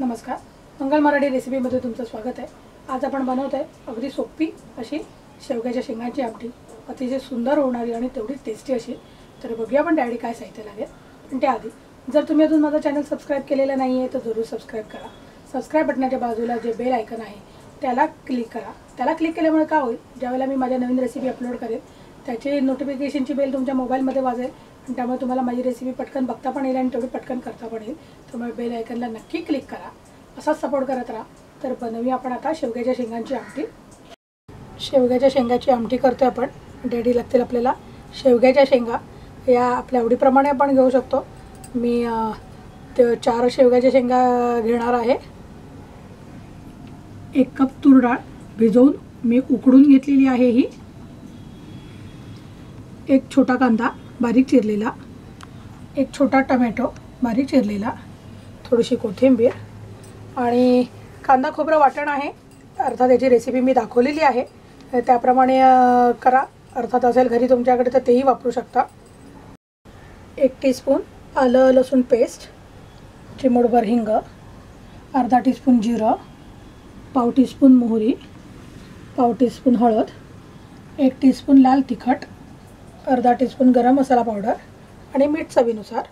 नमस्कार, मंगल मराठी रेसिपीमध्ये तुमचं स्वागत आहे। आज आपण बनवत आहे अगदी सोपी अशी शेवग्याच्या शेंगाची आमटी, अतिशय सुंदर होणारी आणि तेवढीच टेस्टी अशी। तर बघूया आपण डायरेक्ट काय साहित्य लागेल। पण त्याआधी जर तुम्ही अजून माझा चॅनल सबस्क्राइब केलेला नाही आहे तर जरूर सबस्क्राइब करा। सबस्क्राइब बटनाच्या बाजूला जे बेल आयकॉन आहे त्याला क्लिक करा। त्याला क्लिक केल्यामुळे काय होईल, ज्यावेळेला मी माझ्या नवीन रेसिपी अपलोड करेल त्याची नोटिफिकेशनची बेल तुमच्या मोबाईलमध्ये वाजेल आणि त्यामुळे तुम्हाला माझी रेसिपी पटकन बघता पण येईल आणि तेवढी पटकन करता पण येईल। त्यामुळे बेल आयकॉनला नक्की क्लिक करा, असाच सपोर्ट करत राहा। तर बनवूया आपण आता शेवग्याच्या शेंगांची आमटी। शेवग्याच्या शेंगाची आमटी करतोय आपण। रेडी लागतील आपल्याला शेवग्याच्या शेंगा, या आपल्या आवडीप्रमाणे आपण घेऊ शकतो। मी 4 शेवग्याच्या शेंगा घेणार आहे। 1 कप तूर डाळ भिजवून मी उकडून घेतलेली आहे ही। 1 छोटा कांदा बारीक चिरलेला, 1 छोटा टोमॅटो बारीक चिरलेला, थोडीशी कोथिंबीर आणि कांदा खोबरं वाटण आहे। अर्थात याची रेसिपी मी दाखवलेली आहे, त्याप्रमाणे करा। अर्थात असेल घरी तुमच्याकडे तर तेही वापरू शकता। 1 टीस्पून आलं लसूण पेस्ट, चिमूटभर हिंग, अर्धा टीस्पून जिरं, पाव टीस्पून मोहरी, पाव टीस्पून हळद, 1 टीस्पून लाल तिखट, अर्धा टीस्पून गरम मसाला पावडर आणि मीठ चवीनुसार।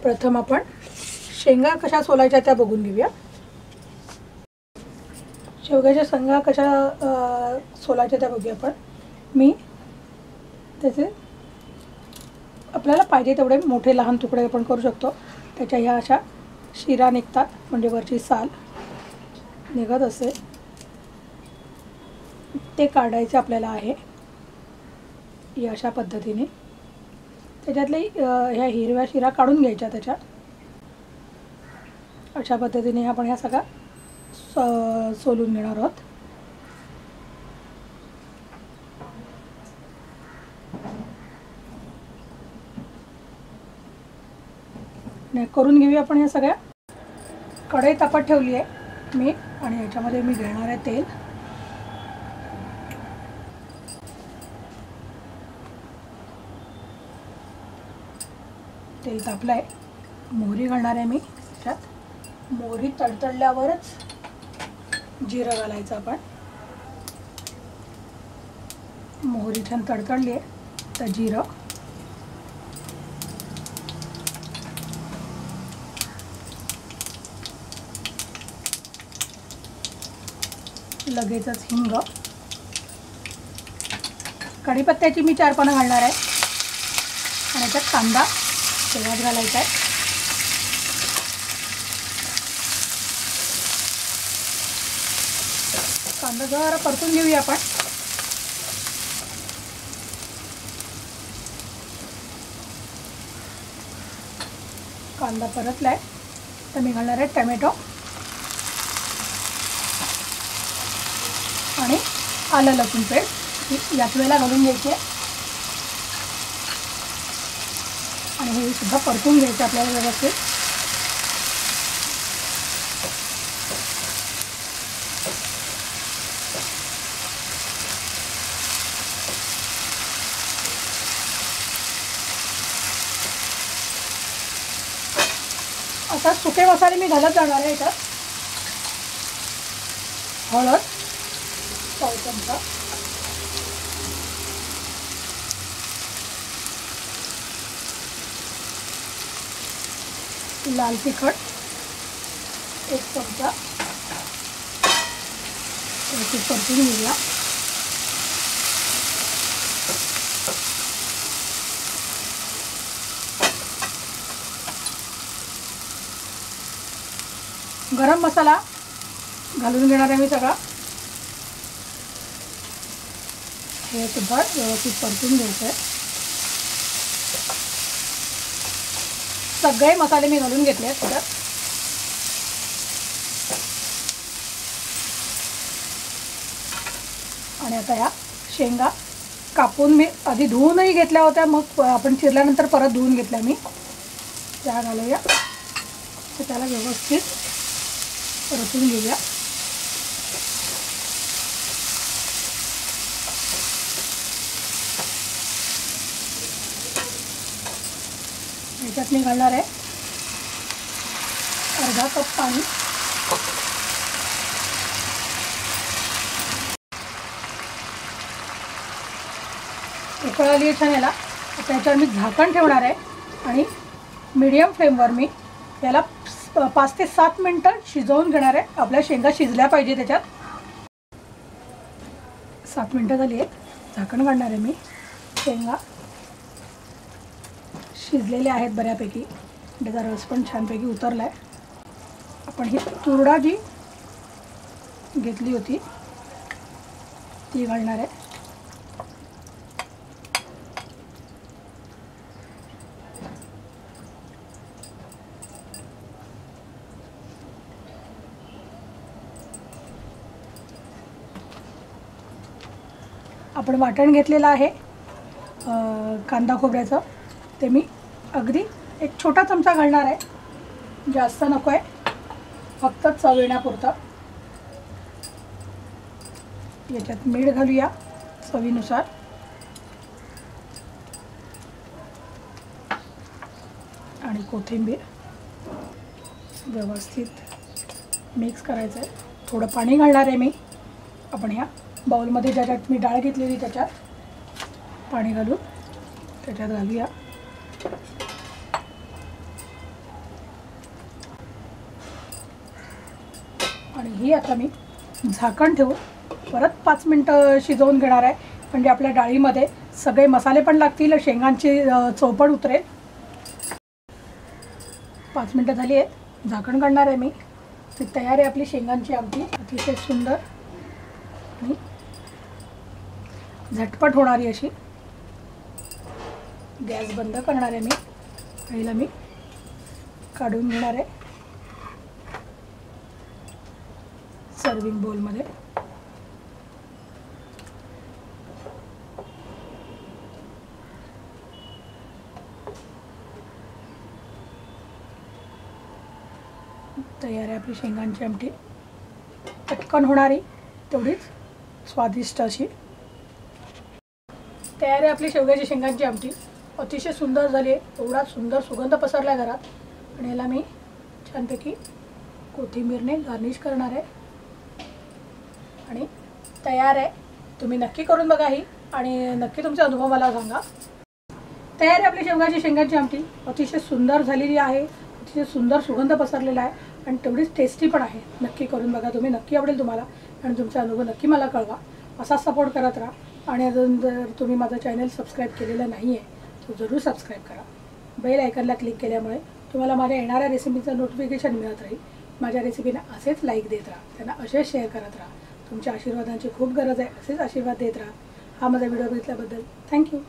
प्रथम आपण शेंगा कशा सोलायच्या त्या बघून घेऊया। शेवग्याच्या शेंगा कशा सोलायच्या त्या बघूया आपण। मी त्याचे आपल्याला पाहिजे तेवढे मोठे लहान तुकडे आपण करू शकतो। त्याच्या ह्या अशा शिरा निघतात, म्हणजे वरची साल निघत असे ते काढायचे आपल्याला आहे। या अशा पद्धतीने त्याच्यातले ह्या हिरव्या शिरा काढून घ्यायच्या। त्याच्या अशा पद्धतीने आपण ह्या सगळ्या सोलून घेणार आहोत। करून घेऊया आपण या सगळ्या। कढई तापत ठेवली आहे मी आणि याच्यामध्ये मी घेणार आहे तेल। तेल तापलं आहे, मोहरी घालणार आहे मी त्याच्यात। मोहरी तडतडल्यावरच जिरं घालायचं आपण। मोहरी छान तडतडली आहे तर जिरं, लगेचच हिंग, कढीपत्त्याची मी 4 पानं घालणार आहे आणि त्यात कांदा तेलात घालायचा आहे। कांदा जरा परतून घेऊया आपण। कांदा परतलाय तर मी घालणार आहे टोमॅटो आणि आलं लसूण पेस्ट याच वेळेला घालून घ्यायची आहे आणि हे सुद्धा परतून घ्यायचं आपल्याला व्यवस्थित। आता सुके मसाले मी घालत जाणार आहे याच्यात। हळद पाव चमचा, लाल तिखट 1 चमचा, परतून घेऊया। गरम मसाला घालून घेणार आहे मी सगळा। हे सुद्धा व्यवस्थित परतून घ्यायचं आहे। सगळे मसाले मी घालून घेतले आहेत त्याच्यात। आणि आता या शेंगा कापून मी आधी धुवूनही घेतल्या होत्या, मग आपण चिरल्यानंतर परत धुवून घेतल्या मी। त्या घालूया तर त्याला व्यवस्थित परतून घेऊया। याच्यात मी घालणार आहे अर्धा कप पाणी। करकळाली आहे छान याला. आता याच्यावर मी झाकण ठेवणार आहे आणि मीडियम फ्लेमवर मी याला 5 ते 7 मिनटं शिजवून घेणार आहे. आपल्या शेंगा शिजल्या पाहिजे त्याच्यात. 7 मिनटं झाली आहेत. झाकण काढणार आहे मी. शेंगा शिजलेल्या आहेत बऱ्यापैकी. त्याचा रस पण छानपैकी उतरला आहे. आपण ही तुरडा जी घेतली होती ती घालणार आहे. आपण वाटण घेतलेलं आहे कांदा खोबऱ्याचं, ते मी अगदी एक छोटा चमचा घालणार आहे. जास्त नको आहे, फक्त चव येण्यापुरतं. याच्यात मीठ घालूया चवीनुसार. आणि कोथिंबीर व्यवस्थित मिक्स करायचं आहे. थोडं पाणी घालणार आहे मी. आपण ह्या बाउलमध्ये ज्याच्यात मी डाळ घेतलेली त्याच्यात पाणी घालून त्याच्यात घालूया. आणि ही आता मी झाकण ठेवून परत 5 मिनटं शिजवून घेणार आहे. म्हणजे आपल्या डाळीमध्ये सगळे मसाले पण लागतील, शेंगांची चव पण उतरेल. 5 मिनटं झाली आहेत. झाकण काढणार आहे मी. ती तयार आहे आपली शेंगांची आमटी. अतिशय सुंदर आणि झटपट होणारी अशी. गॅस बंद करणार आहे मी. पहिला मी काढून घेणार आहे सर्विंग बोलमध्ये. तयार आहे आपली शेंगांची आमटी. पटकन होणारी, तेवढीच स्वादिष्ट अशी. तयार आहे आपली शेवग्याची शेंगांची आमटी. अतिशय सुंदर झाली आहे. एवढा सुंदर सुगंध पसरला आहे घरात. आणि याला मी छानपैकी कोथिंबीरने गार्निश करणार आहे. आणि तयार आहे. तुम्ही नक्की करून बघा ही आणि नक्की तुमचा अनुभव मला सांगा. तयार आहे आपली शेवग्याची शेंगांची आमटी. अतिशय सुंदर झालेली आहे. अतिशय सुंदर सुगंध पसरलेला आहे आणि तेवढीच टेस्टी पण आहे. नक्की करून बघा तुम्ही. नक्की आवडेल तुम्हाला आणि तुमचा अनुभव नक्की मला कळवा. असा सपोर्ट करत राहा. आणि अजून जर तुम्ही माझं चॅनल सबस्क्राईब केलेलं नाही आहे तर जरूर सबस्क्राईब करा. बेल आयकनला क्लिक केल्यामुळे तुम्हाला माझ्या येणाऱ्या रेसिपीचं नोटिफिकेशन मिळत राहील. माझ्या रेसिपीना असेच लाईक देत राहा, त्यांना असेच शेअर करत राहा. तुमच्या आशीर्वादांची खूप गरज आहे. असेच आशीर्वाद देत राहा. हा माझा व्हिडिओ बघितल्याबद्दल थँक्यू.